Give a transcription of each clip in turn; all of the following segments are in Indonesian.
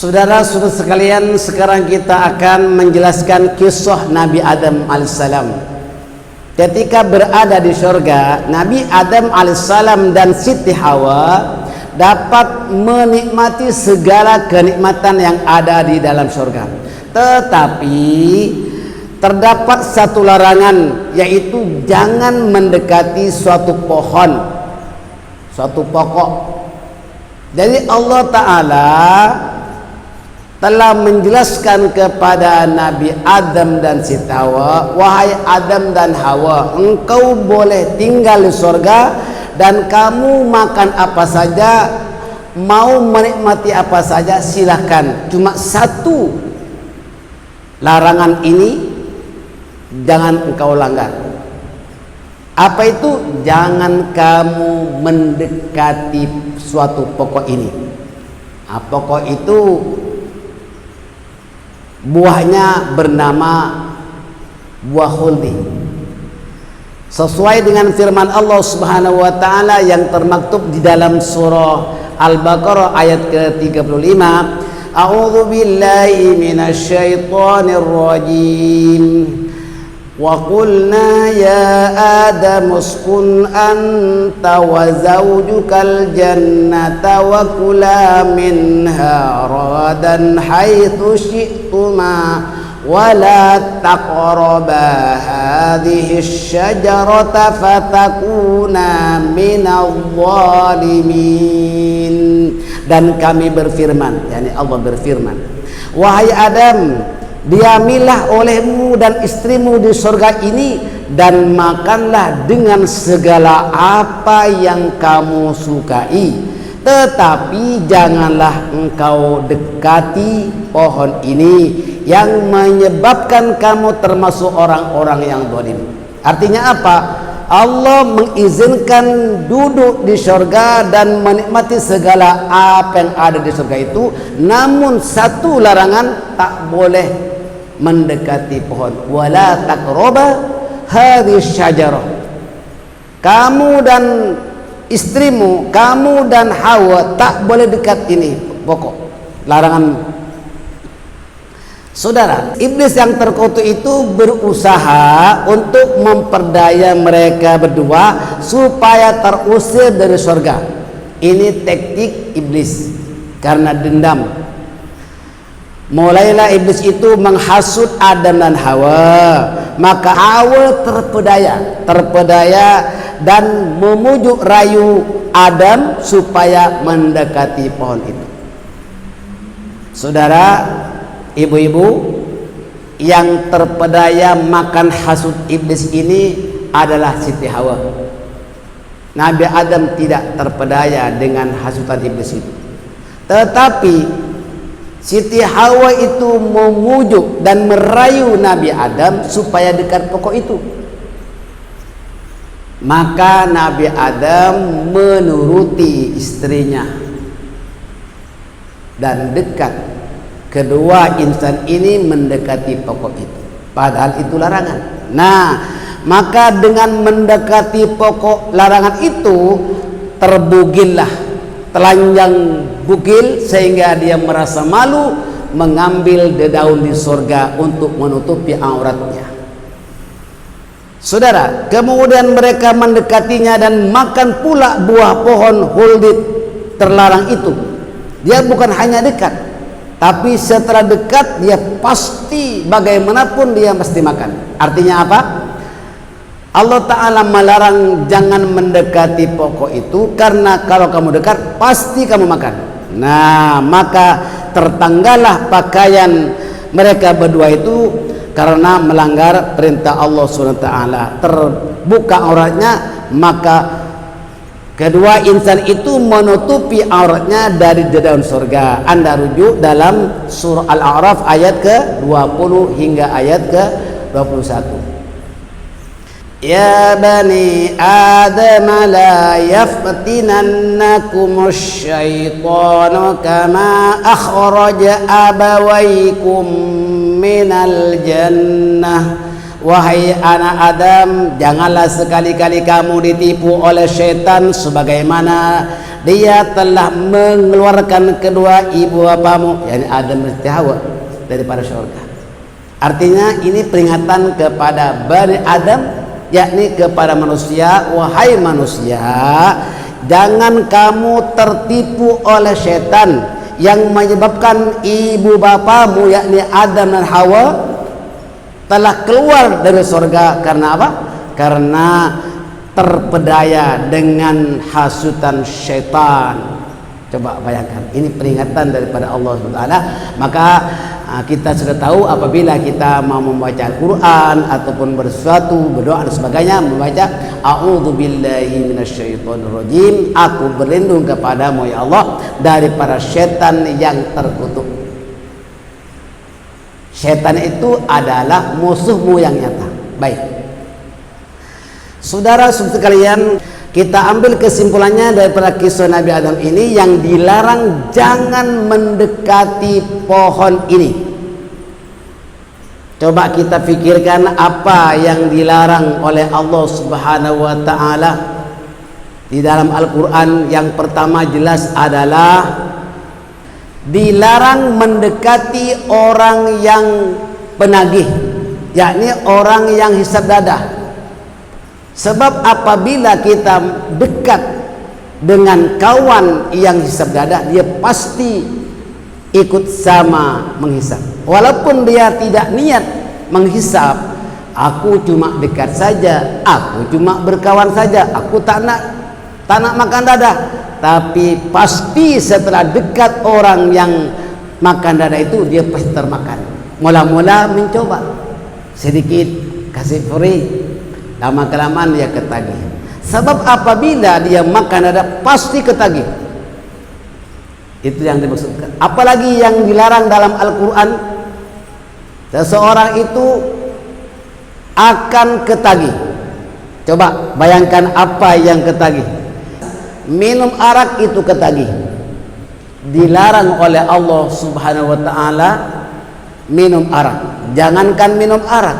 Saudara-saudara sekalian, sekarang kita akan menjelaskan kisah Nabi Adam alaihissalam. Ketika berada di surga, Nabi Adam alaihissalam dan Siti Hawa dapat menikmati segala kenikmatan yang ada di dalam surga. Tetapi terdapat satu larangan, yaitu jangan mendekati suatu pohon, suatu pokok. Jadi Allah Ta'ala telah menjelaskan kepada Nabi Adam dan Siti Hawa, wahai Adam dan Hawa, engkau boleh tinggal di surga dan kamu makan apa saja, mau menikmati apa saja silahkan. Cuma satu larangan ini jangan engkau langgar. Apa itu? Jangan kamu mendekati suatu pokok ini. Pokok itu buahnya bernama buah khuldi, sesuai dengan firman Allah Subhanahu wa taala yang termaktub di dalam surah Al-Baqarah ayat ke-35. A'udzu billahi minasyaitonir rajim. Wa qulna ya Adam uskun anta wa zawjukal jannata wa kula minha ragadan haitsu syi'tuma wa la taqraba hadhihi asy-syajarata fatakuna minadh dhalimin. Dan kami berfirman, yakni Allah berfirman, wahai Adam, diamilah olehmu dan istrimu di surga ini dan makanlah dengan segala apa yang kamu sukai, tetapi janganlah engkau dekati pohon ini yang menyebabkan kamu termasuk orang-orang yang zalim. Artinya apa? Allah mengizinkan duduk di surga dan menikmati segala apa yang ada di surga itu, namun satu larangan, tak boleh mendekati pohon. Wala taqraba hadhihi syajarah. Kamu dan istrimu, kamu dan Hawa tak boleh dekat ini pokok. Larangan. Saudara, iblis yang terkutuk itu berusaha untuk memperdaya mereka berdua supaya terusir dari surga. Ini taktik iblis karena dendam. Mulailah iblis itu menghasut Adam dan Hawa, maka Hawa terpedaya dan memujuk rayu Adam supaya mendekati pohon itu. Saudara, ibu-ibu, yang terpedaya makan hasut iblis ini adalah Siti Hawa. Nabi Adam tidak terpedaya dengan hasutan iblis itu, tetapi Siti Hawa itu memujuk dan merayu Nabi Adam supaya dekat pokok itu. Maka Nabi Adam menuruti istrinya dan dekat. Kedua insan ini mendekati pokok itu, padahal itu larangan. Nah, maka dengan mendekati pokok larangan itu terbugillah, telanjang bugil, sehingga dia merasa malu mengambil dedaun di surga untuk menutupi auratnya. Saudara, kemudian mereka mendekatinya dan makan pula buah pohon khuldi terlarang itu. Dia bukan hanya dekat, tapi setelah dekat dia pasti bagaimanapun dia mesti makan. Artinya apa? Allah Ta'ala melarang jangan mendekati pokok itu, karena kalau kamu dekat pasti kamu makan. Nah, maka tertanggallah pakaian mereka berdua itu karena melanggar perintah Allah SWT. Terbuka auratnya, maka kedua insan itu menutupi auratnya dari dedaun surga. Anda rujuk dalam surah Al-A'raf ayat ke-20 hingga ayat ke-21. Ya bani Adam la yaftinannakumus syaitanu kama akhraja abawaykum minal jannah wahai anak Adam, janganlah sekali-kali kamu ditipu oleh syaitan sebagaimana dia telah mengeluarkan kedua ibu bapamu, yakni Adam dan Hawa, daripada syurga. Artinya ini peringatan kepada Bani Adam, yakni kepada manusia. Wahai manusia, jangan kamu tertipu oleh syaitan yang menyebabkan ibu bapamu, yakni Adam dan Hawa, telah keluar dari surga. Karena apa? Karena terpedaya dengan hasutan syaitan. Coba bayangkan, ini peringatan daripada Allah SWT. Maka kita sudah tahu apabila kita mau membaca Al-Quran ataupun bersesuatu, berdoa dan sebagainya, membaca a'udzubillahi minasyaitonirrajim, aku berlindung kepadamu ya Allah daripada syaitan yang terkutuk. Syaitan itu adalah musuhmu yang nyata. Baik, saudara sekalian, kita ambil kesimpulannya daripada kisah Nabi Adam ini. Yang dilarang jangan mendekati pohon ini. Coba kita pikirkan apa yang dilarang oleh Allah Subhanahu wa taala di dalam Al-Qur'an. Yang pertama jelas adalah dilarang mendekati orang yang penagih, yakni orang yang hisab dadah. Sebab apabila kita dekat dengan kawan yang hisab dadah, dia pasti ikut sama menghisab. Walaupun dia tidak niat menghisab, aku cuma dekat saja, aku cuma berkawan saja, aku tak nak makan dadah. Tapi pasti setelah dekat orang yang makan dadah itu, dia pasti termakan. Mula-mula mencoba sedikit, kasih free, lama-kelamaan dia ketagih. Sebab apabila dia makan dadah pasti ketagih. Itu yang dimaksudkan. Apalagi yang dilarang dalam Al-Quran, seseorang itu akan ketagih. Coba bayangkan apa yang ketagih. Minum arak itu ketagih. Dilarang oleh Allah Subhanahu wa taala minum arak. Jangankan minum arak,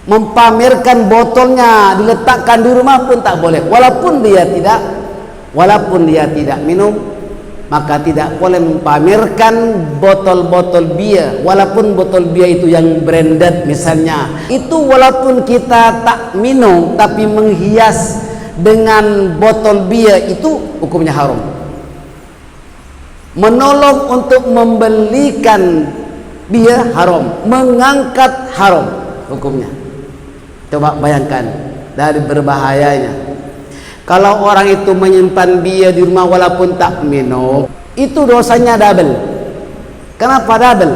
mempamerkan botolnya diletakkan di rumah pun tak boleh. Walaupun dia tidak minum, maka tidak boleh mempamerkan botol-botol bia. Walaupun botol bia itu yang branded misalnya, itu walaupun kita tak minum tapi menghias dengan botol bia, itu hukumnya haram. Menolong untuk membelikan bia haram, mengangkat haram hukumnya. Coba bayangkan dari berbahayanya. Kalau orang itu menyimpan bia di rumah walaupun tak minum, itu dosanya double. Kenapa double?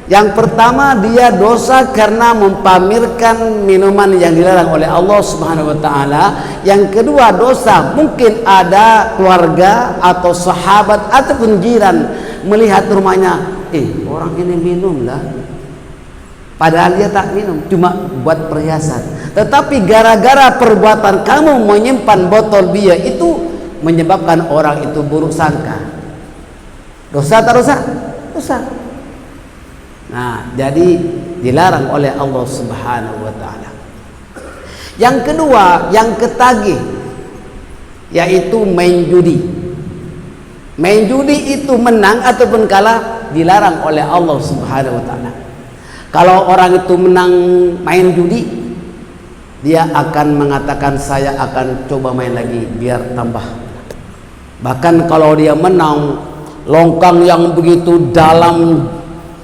Yang pertama, dia dosa karena mempamerkan minuman yang dilarang oleh Allah Subhanahu wa taala. Yang kedua, dosa mungkin ada keluarga atau sahabat ataupun jiran melihat rumahnya, orang ini minum lah, padahal dia tak minum, cuma buat perhiasan. Tetapi gara-gara perbuatan kamu menyimpan botol bia itu menyebabkan orang itu buruk sangka. Dosa tak dosa? Dosa. Nah, jadi dilarang oleh Allah Subhanahu wa taala. Yang kedua, yang ketagih, yaitu main judi. Main judi itu menang ataupun kalah dilarang oleh Allah Subhanahu wa taala. Kalau orang itu menang main judi, dia akan mengatakan saya akan coba main lagi biar tambah. Bahkan kalau dia menang longkang yang begitu dalam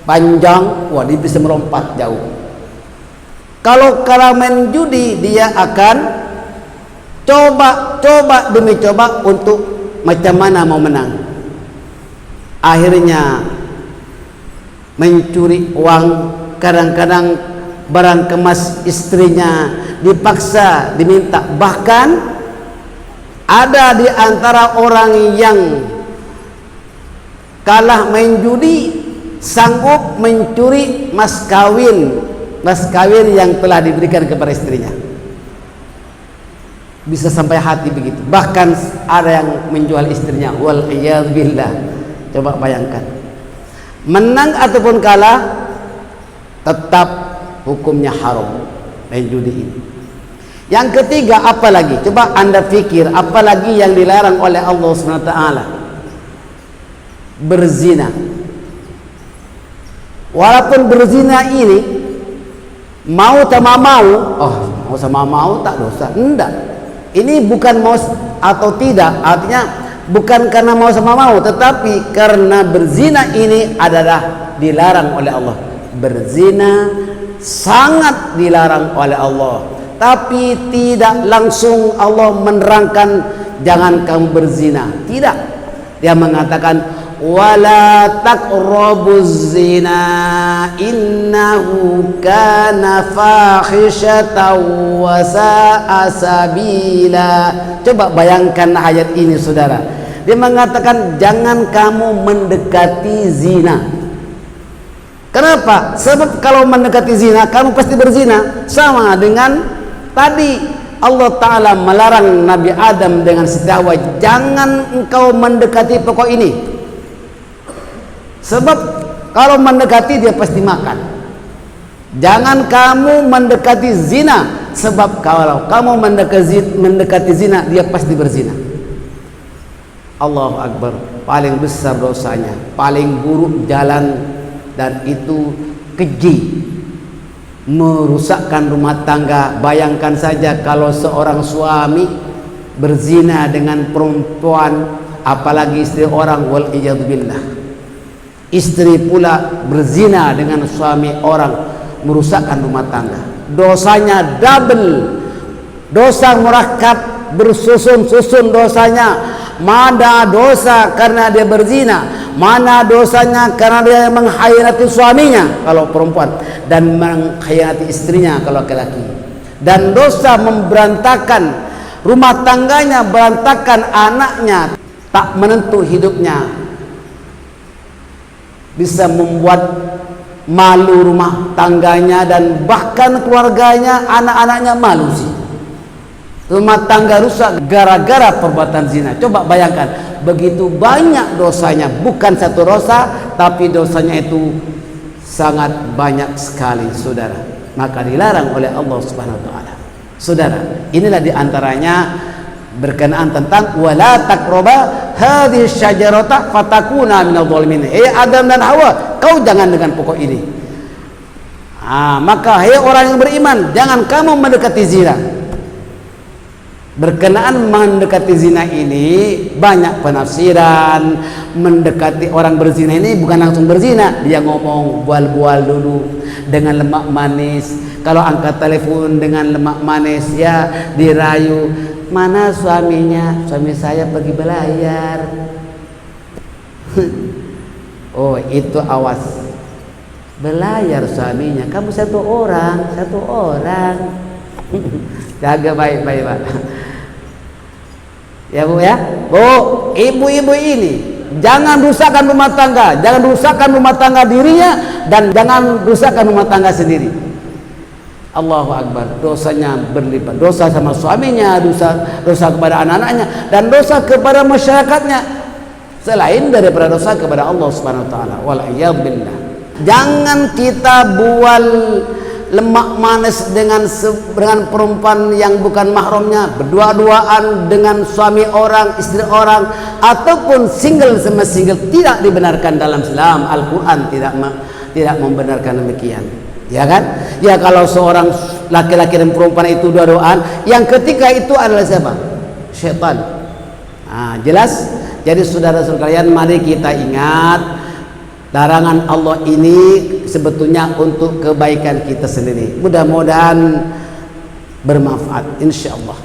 panjang, wah dia bisa melompat jauh. Kalau main judi, dia akan coba demi coba untuk macam mana mau menang. Akhirnya mencuri uang, kadang-kadang barang kemas istrinya dipaksa diminta. Bahkan ada di antara orang yang kalah main judi sanggup mencuri mas kawin yang telah diberikan kepada istrinya. Bisa sampai hati begitu. Bahkan ada yang menjual istrinya. Wal iyadzubillah. Coba bayangkan. Menang ataupun kalah, tetap hukumnya haram main judi ini. Yang ketiga apa lagi? Coba anda pikir apa lagi yang dilarang oleh Allah SWT? Berzina. Walaupun berzina ini mau sama mau, mau sama mau tak dosa. Enggak. Ini bukan mau atau tidak, artinya bukan karena mau sama mau, tetapi karena berzina ini adalah dilarang oleh Allah. Berzina sangat dilarang oleh Allah, tapi tidak langsung Allah menerangkan jangan kamu berzina. Tidak, dia mengatakan wala taqrabuz zina innahu kana fahisyatan wa sa'a sabila. Coba bayangkan ayat ini saudara. Dia mengatakan jangan kamu mendekati zina. Kenapa? Sebab kalau mendekati zina kamu pasti berzina. Sama dengan tadi Allah Ta'ala melarang Nabi Adam dengan sedakwa, jangan engkau mendekati pokok ini. Sebab kalau mendekati dia pasti makan. Jangan kamu mendekati zina, sebab kalau kamu mendekati zina dia pasti berzina. Allahu Akbar. Paling besar dosanya, paling buruk jalan, dan itu keji, merusakkan rumah tangga. Bayangkan saja kalau seorang suami berzina dengan perempuan, apalagi istri orang, wal iyadu billah. Istri pula berzina dengan suami orang, merusakkan rumah tangga. Dosanya double, dosa murakkab, bersusun-susun dosanya. Mana dosa karena dia berzina, mana dosanya karena dia mengkhianati suaminya kalau perempuan, dan mengkhianati istrinya kalau laki-laki. Dan dosa memberantakan rumah tangganya, berantakan anaknya, tak menentu hidupnya, bisa membuat malu rumah tangganya dan bahkan keluarganya, anak-anaknya malu sih. Rumah tangga rusak gara-gara perbuatan zina. Coba bayangkan, begitu banyak dosanya, bukan satu dosa, tapi dosanya itu sangat banyak sekali, saudara. Maka dilarang oleh Allah Subhanahu wa taala. Saudara, inilah diantaranya berkenaan tentang wala taqraba hadhihi syajarata fatakuna minadh dhalimin. Adam dan Hawa, kau jangan dengan pokok ini. Maka orang yang beriman, jangan kamu mendekati zina. Berkenaan mendekati zina ini banyak penafsiran. Mendekati orang berzina ini bukan langsung berzina, dia ngomong bual-bual dulu dengan lemak manis. Kalau angkat telepon dengan lemak manis, ya dirayu, mana suaminya? Suami saya pergi belayar. Oh, itu awas, belayar suaminya. Kamu satu orang. Jaga baik-baik, Pak. Ya Bu ya. Bu, ibu-ibu ini jangan rusakkan rumah tangga, jangan rusakkan rumah tangga dirinya, dan jangan rusakkan rumah tangga sendiri. Allahu Akbar. Dosanya berlipat, dosa sama suaminya, dosa kepada anak-anaknya, dan dosa kepada masyarakatnya, selain daripada dosa kepada Allah Subhanahu wa taala. Wal iyad billah. Jangan kita bual lemak manis dengan perempuan yang bukan mahramnya, berdua-duaan dengan suami orang, istri orang, ataupun single sama single. Tidak dibenarkan dalam Islam. Al-Quran tidak membenarkan demikian. Ya kan? Ya, kalau seorang laki-laki dan perempuan itu dua-duaan, yang ketiga itu adalah siapa? Syaitan. Jelas? Jadi saudara-saudara kalian, mari kita ingat larangan Allah ini sebetulnya untuk kebaikan kita sendiri. Mudah-mudahan bermanfaat, insyaallah.